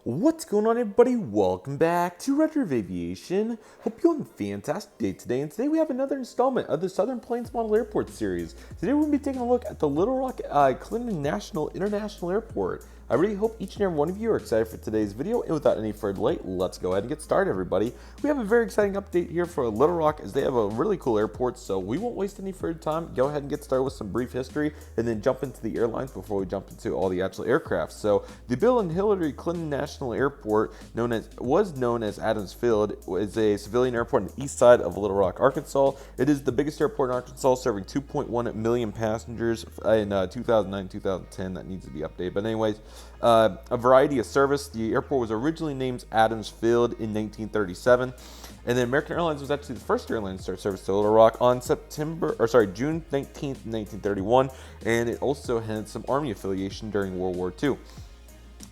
What's going on, everybody? Welcome back to Redriveraviation. Hope you're having a fantastic day today. And today we have another installment of the Southern Plains Model Airport series. Today we're going to be taking a look at the Little Rock Clinton National International Airport. I really hope each and every one of you are excited for today's video. And without any further delay, let's go ahead and get started, everybody. We have a very exciting update here for Little Rock as they have a really cool airport. So we won't waste any further time. Go ahead and get started with some brief history and then jump into the airlines before we jump into all the actual aircraft. So the Bill and Hillary Clinton National Airport, was known as Adams Field, is a civilian airport on the east side of Little Rock, Arkansas. It is the biggest airport in Arkansas, serving 2.1 million passengers in 2009-2010. That needs to be updated. But anyways, a variety of service. The airport was originally named Adams Field in 1937. And then American Airlines was actually the first airline to start service to Little Rock on June 19th, 1931. And it also had some Army affiliation during World War II.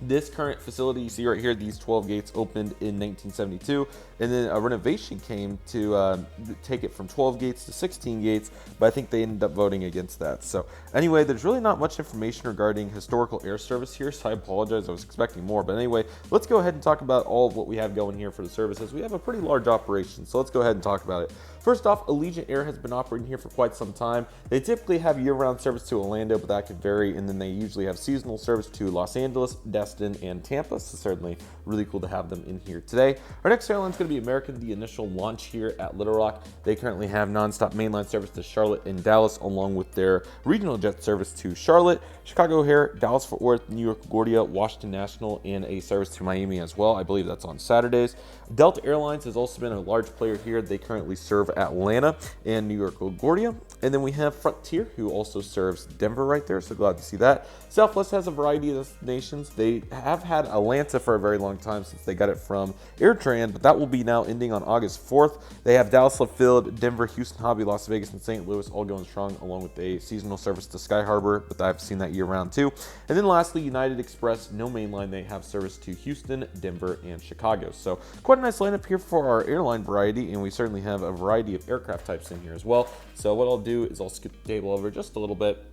This current facility you see right here, these 12 gates opened in 1972, and then a renovation came to take it from 12 gates to 16 gates, but I think they ended up voting against that. So anyway, there's really not much information regarding historical air service here, so I apologize, I was expecting more. But anyway, let's go ahead and talk about all of what we have going here for the services. We have a pretty large operation, so let's go ahead and talk about it. First off, Allegiant Air has been operating here for quite some time. They typically have year-round service to Orlando, but that could vary, and then they usually have seasonal service to Los Angeles, Destin, and Tampa, so certainly really cool to have them in here today. Our next airline is going to be American, the initial launch here at Little Rock. They currently have nonstop mainline service to Charlotte and Dallas, along with their regional jet service to Charlotte, Chicago O'Hare, Dallas-Fort Worth, New York LaGuardia, Washington National, and a service to Miami as well. I believe that's on Saturdays. Delta Airlines has also been a large player here. They currently serve Atlanta and New York LaGuardia. And then we have Frontier, who also serves Denver right there, so glad to see that. Southwest has a variety of destinations. They have had Atlanta for a very long time since they got it from AirTran, but that will be now ending on August 4th. They have Dallas Love Field, Denver, Houston Hobby, Las Vegas, and St. Louis all going strong, along with a seasonal service to Sky Harbor, but I've seen that year-round too. And then lastly, United Express, no mainline. They have service to Houston, Denver, and Chicago. So quite a nice lineup here for our airline variety, and we certainly have a variety of aircraft types in here as well. So what I'll do is I'll scoot the table over just a little bit.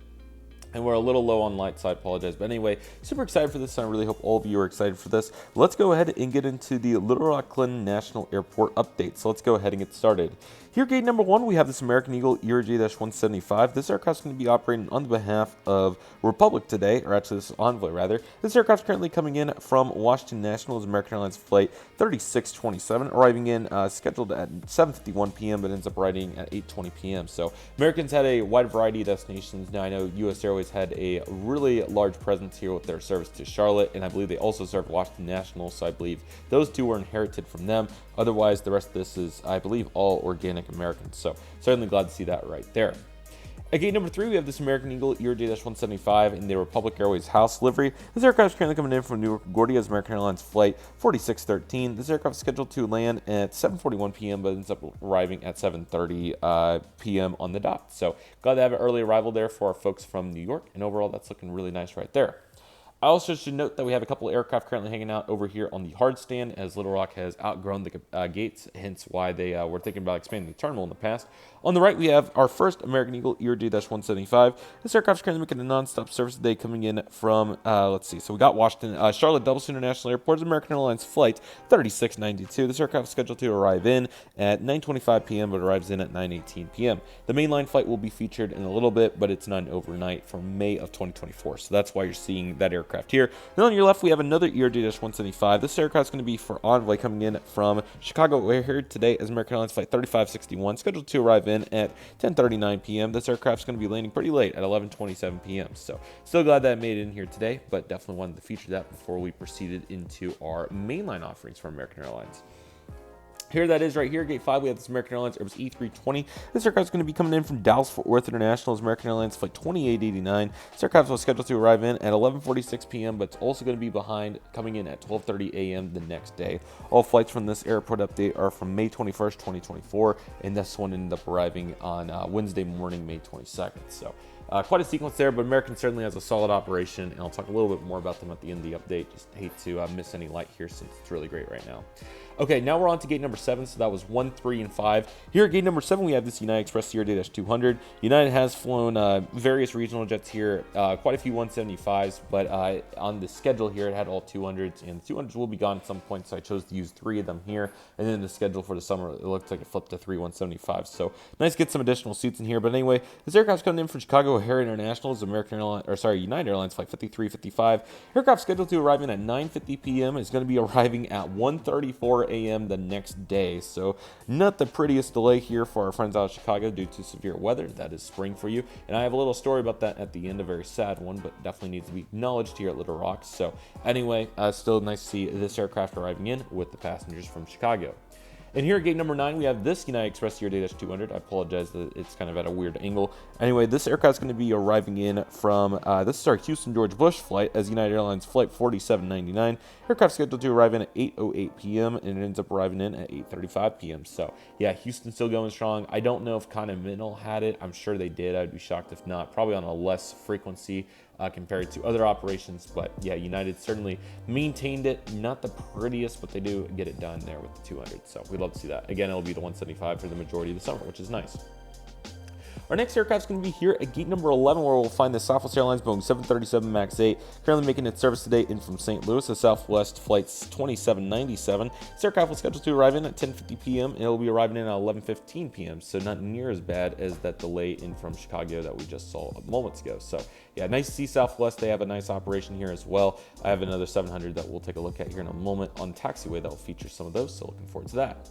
And we're a little low on light, so I apologize. But anyway, super excited for this, and I really hope all of you are excited for this. Let's go ahead and get into the Little Rock Clinton National Airport update. So let's go ahead and get started. Here, gate number one, we have this American Eagle ERJ-175. This aircraft is going to be operating on behalf of Republic today, or actually this is Envoy rather. This aircraft is currently coming in from Washington National as American Airlines Flight 3627, arriving in scheduled at 7:51 p.m., but ends up arriving at 8:20 p.m. So Americans had a wide variety of destinations. Now I know U.S. Airways had a really large presence here with their service to Charlotte, and I believe they also serve Washington National, so I believe those two were inherited from them. Otherwise, the rest of this is, I believe, all organic Americans, so certainly glad to see that right there. At gate number three, we have this American Eagle ERJ-175 in the Republic Airways House livery. This aircraft is currently coming in from New York LaGuardia as American Airlines Flight 4613. This aircraft is scheduled to land at 7:41 p.m., but ends up arriving at 7:30 p.m. on the dot. So glad to have an early arrival there for our folks from New York, and overall, that's looking really nice right there. I also should note that we have a couple of aircraft currently hanging out over here on the hard stand, as Little Rock has outgrown the gates, hence why they were thinking about expanding the terminal in the past. On the right, we have our first American Eagle ERJ-175. This aircraft is currently making a non-stop service today, coming in from, let's see, so we got Washington, Charlotte Dulles International Airport, American Airlines Flight 3692. This aircraft is scheduled to arrive in at 9:25 p.m., but arrives in at 9:18 p.m. The mainline flight will be featured in a little bit, but it's not an overnight for May of 2024, so that's why you're seeing that aircraft here. Then on your left, we have another ERJ-175. This aircraft is going to be for Envoy, coming in from Chicago O'Hare today as American Airlines Flight 3561, scheduled to arrive in at 10:39 p.m. This aircraft is going to be landing pretty late at 11:27 p.m. So still glad that it made it in here today, but definitely wanted to feature that before we proceeded into our mainline offerings for American Airlines. Here that is right here, gate 5, we have this American Airlines Airbus E320. This aircraft is going to be coming in from Dallas-Fort Worth International as American Airlines Flight 2889. This aircraft was scheduled to arrive in at 11:46 p.m., but it's also going to be behind, coming in at 12:30 a.m. the next day. All flights from this airport update are from May 21st, 2024, and this one ended up arriving on Wednesday morning, May 22nd. So quite a sequence there, but American certainly has a solid operation, and I'll talk a little bit more about them at the end of the update. Just hate to miss any light here since it's really great right now. Okay, now we're on to gate number 7, so that was 1, 3, and 5. Here at gate number 7, we have this United Express CRJ-200. United has flown various regional jets here, quite a few 175s, but on the schedule here, it had all 200s, and the 200s will be gone at some point, so I chose to use 3 of them here. And then the schedule for the summer, it looks like it flipped to 3 175s. So nice to get some additional seats in here. But anyway, this aircraft's coming in from Chicago O'Hare International, is United Airlines flight 5355. Aircraft scheduled to arrive in at 9:50 p.m. It's going to be arriving at 1:34 a.m. the next day. So not the prettiest delay here for our friends out of Chicago due to severe weather. That is spring for you. And I have a little story about that at the end, a very sad one, but definitely needs to be acknowledged here at Little Rock. So anyway, still nice to see this aircraft arriving in with the passengers from Chicago. And here at gate number 9, we have this United Express CRJ-200. I apologize that it's kind of at a weird angle. Anyway, this aircraft is going to be arriving in from, this is our Houston George Bush flight as United Airlines flight 4799. Aircraft scheduled to arrive in at 8:08 p.m. and it ends up arriving in at 8:35 p.m. So, yeah, Houston's still going strong. I don't know if Continental had it. I'm sure they did. I'd be shocked if not. Probably on a less frequency compared to other operations. But, yeah, United certainly maintained it. Not the prettiest, but they do get it done there with the 200. So, we'd love to see that. Again, it'll be the 175 for the majority of the summer, which is nice. Our next aircraft is going to be here at gate number 11, where we'll find the Southwest Airlines Boeing 737 MAX 8, currently making its service today in from St. Louis. The Southwest flight's 2797. This aircraft was scheduled to arrive in at 10:50 p.m. and it'll be arriving in at 11:15 p.m. So not near as bad as that delay in from Chicago that we just saw moments ago. So yeah, nice to see Southwest. They have a nice operation here as well. I have another 700 that we'll take a look at here in a moment on taxiway that will feature some of those. So looking forward to that.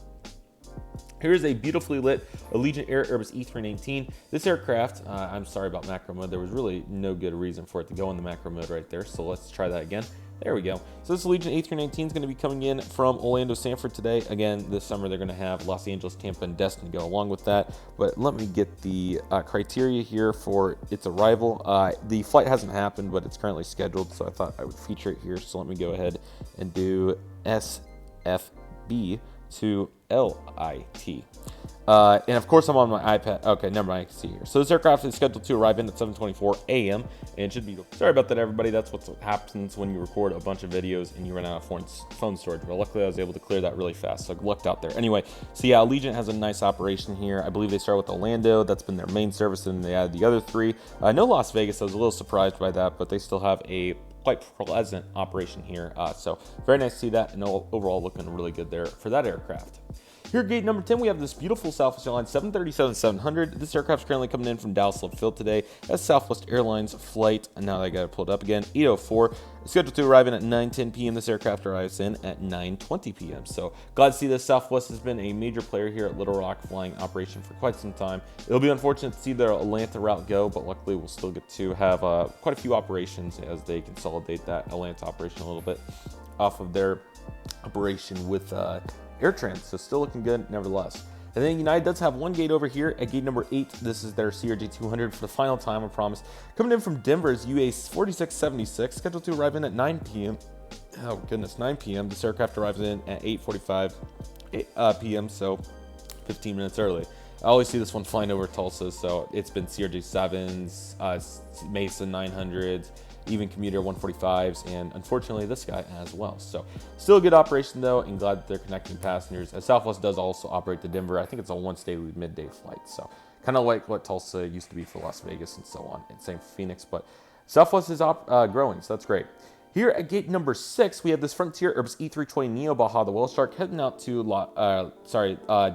Here's a beautifully lit Allegiant Air Airbus E319. This aircraft, I'm sorry about macro mode. There was really no good reason for it to go in the macro mode right there. So let's try that again. There we go. So this Allegiant A319 is going to be coming in from Orlando Sanford today. Again, this summer they're going to have Los Angeles, Tampa, and Destin go along with that. But let me get the criteria here for its arrival. The flight hasn't happened, but it's currently scheduled, so I thought I would feature it here. So let me go ahead and do SFB to LIT. And of course I'm on my iPad. Okay, never mind, I can see here. So this aircraft is scheduled to arrive in at 7:24 a.m. and should be, sorry about that everybody, that's what happens when you record a bunch of videos and you run out of phone storage, but luckily I was able to clear that really fast, so I lucked out there. Anyway, so yeah, Allegiant has a nice operation here. I believe they started with Orlando, that's been their main service, and they added the other 3. No Las Vegas, I was a little surprised by that, but they still have a quite pleasant operation here. So very nice to see that, and overall looking really good there for that aircraft. Here at gate number 10, we have this beautiful Southwest Airlines 737-700. This aircraft's currently coming in from Dallas Love Field today. That's Southwest Airlines flight, and now I got it pulled up again, 804. It's scheduled to arrive in at 9:10 p.m. This aircraft arrives in at 9:20 p.m. So glad to see this. Southwest has been a major player here at Little Rock flying operation for quite some time. It'll be unfortunate to see their Atlanta route go, but luckily we'll still get to have quite a few operations as they consolidate that Atlanta operation a little bit off of their operation with AirTrans, so still looking good nevertheless. And then United does have one gate over here at gate number 8. This is their CRJ-200 for the final time, I promise. Coming in from Denver's UA-4676, scheduled to arrive in at 9 p.m. Oh goodness, 9 p.m. This aircraft arrives in at 8:45 p.m., so 15 minutes early. I always see this one flying over Tulsa, so it's been CRJ-7s, Mesa 900s, even commuter 145s, and unfortunately this guy as well. So still a good operation though, and glad that they're connecting passengers, as Southwest does also operate to Denver. I think it's a once daily midday flight, so kind of like what Tulsa used to be for Las Vegas and so on, and same for Phoenix. But Southwest is growing, so that's great. Here at gate number 6, we have this Frontier Airbus E320 Neo Baja, the Whale Shark, heading out to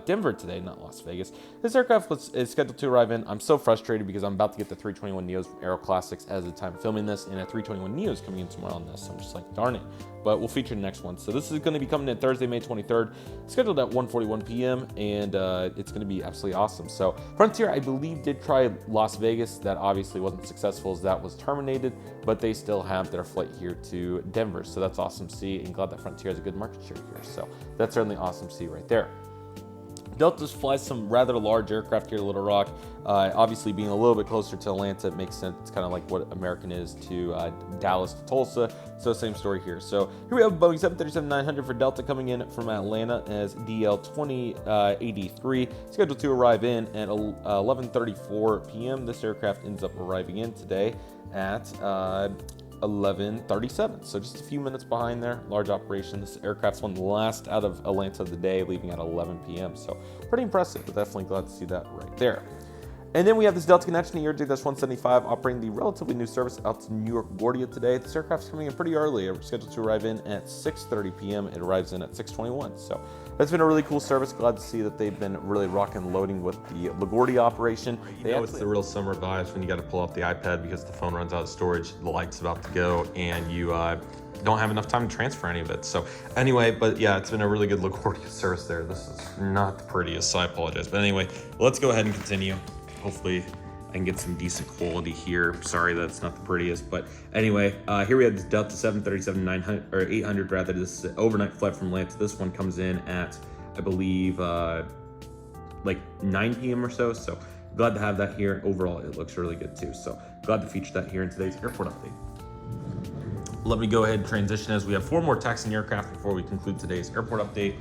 Denver today, not Las Vegas. This aircraft is scheduled to arrive in. I'm so frustrated because I'm about to get the 321 Neos from Aero Classics as the time of filming this, and a 321 Neo is coming in tomorrow on this. So I'm just like, darn it. But we'll feature the next one. So this is going to be coming in Thursday, May 23rd, scheduled at 1:41 p.m., and it's going to be absolutely awesome. So Frontier, I believe, did try Las Vegas. That obviously wasn't successful as that was terminated, but they still have their flight here to Denver. So that's awesome to see, and glad that Frontier has a good market share here. So that's certainly awesome to see right there. Delta flies some rather large aircraft here to Little Rock. Obviously, being a little bit closer to Atlanta, it makes sense. It's kind of like what American is to Dallas to Tulsa. So same story here. So here we have Boeing 737-900 for Delta coming in from Atlanta as DL2083, scheduled to arrive in at 11:34 p.m. This aircraft ends up arriving in today at 11:37, so just a few minutes behind there. Large operation. This aircraft's one of the last out of Atlanta of the day, leaving at 11 p.m. So pretty impressive, but definitely glad to see that right there. And then we have this Delta Connection ERJ-175 operating the relatively new service out to New York LaGuardia today. This aircraft's coming in pretty early. We're scheduled to arrive in at 6:30 p.m. It arrives in at 6:21. So that's been a really cool service. Glad to see that they've been really rocking and loading with the LaGuardia operation. You know, it's the real summer vibes when you got to pull out the iPad because the phone runs out of storage, the light's about to go, and you don't have enough time to transfer any of it. So anyway, but yeah, it's been a really good LaGuardia service there. This is not the prettiest, so I apologize. But anyway, let's go ahead and continue. Hopefully I can get some decent quality here. Sorry that it's not the prettiest, but anyway, here we have this Delta 737-900 or 800 rather. This is an overnight flight from Atlanta. This one comes in at, I believe, like 9 p.m. or so. So glad to have that here. And overall, it looks really good too. So glad to feature that here in today's airport update. Let me go ahead and transition as we have 4 more taxiing aircraft before we conclude today's airport update.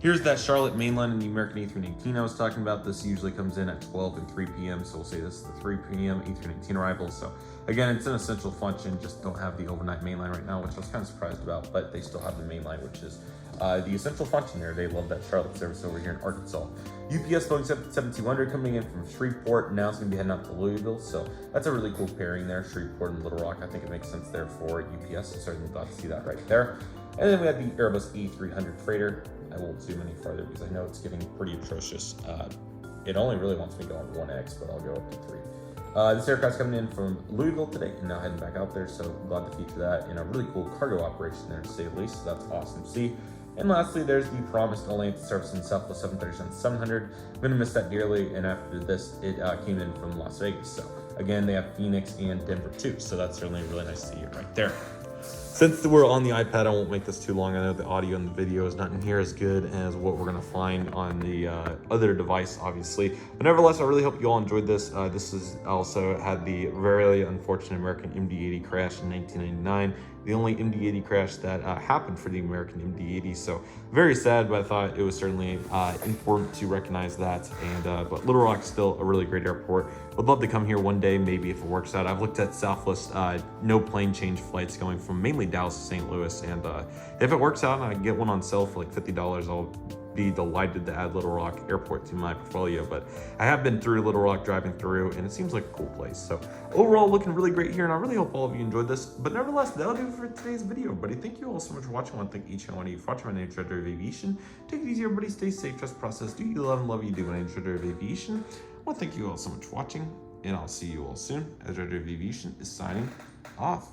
Here's that Charlotte mainline and the American A319 I was talking about. This usually comes in at 12 and 3 p.m. So we'll say this is the 3 p.m. A319 arrival. So again, it's an essential function. Just don't have the overnight mainline right now, which I was kind of surprised about, but they still have the mainline, which is the essential function there. They love that Charlotte service over here in Arkansas. UPS Boeing 7200 coming in from Shreveport. Now it's going to be heading out to Louisville. So that's a really cool pairing there, Shreveport and Little Rock. I think it makes sense there for UPS. So certainly glad to see that right there. And then we have the Airbus A300 freighter. I won't zoom any farther because I know it's getting pretty atrocious. It only really wants me going 1x, but I'll go up to 3. This aircraft's coming in from Louisville today and now heading back out there. So glad to feature that in a really cool cargo operation there, to say the least. So that's awesome to see. And lastly, there's the promised Atlanta service in Southwest 737-700. I'm going to miss that dearly. And after this, it came in from Las Vegas. So again, they have Phoenix and Denver too. So that's certainly really nice to see it right there. Since we're on the iPad, I won't make this too long. I know the audio and the video is not near as good as what we're gonna find on the other device, obviously. But nevertheless, I really hope you all enjoyed this. This is also had the very unfortunate American MD-80 crash in 1999. The only MD-80 crash that happened for the American MD-80. So very sad, but I thought it was certainly important to recognize that. And but Little Rock's still a really great airport. Would love to come here one day, maybe if it works out. I've looked at Southwest no plane change flights going from mainly Dallas to St. Louis, and if it works out and I can get one on sale for like $50, I'll be delighted to add Little Rock Airport to my portfolio. But I have been through Little Rock, driving through, and it seems like a cool place. So overall, looking really great here, and I really hope all of you enjoyed this. But nevertheless, that'll do it for today's video, everybody. Thank you all so much for watching. I want to thank each and one of you for watching. My name is Redriveraviation. Take it easy, everybody. Stay safe, trust the process. Do you love and love you do. My name is Redriveraviation. I want to thank you all so much for watching, and I'll see you all soon as Redriveraviation is signing off.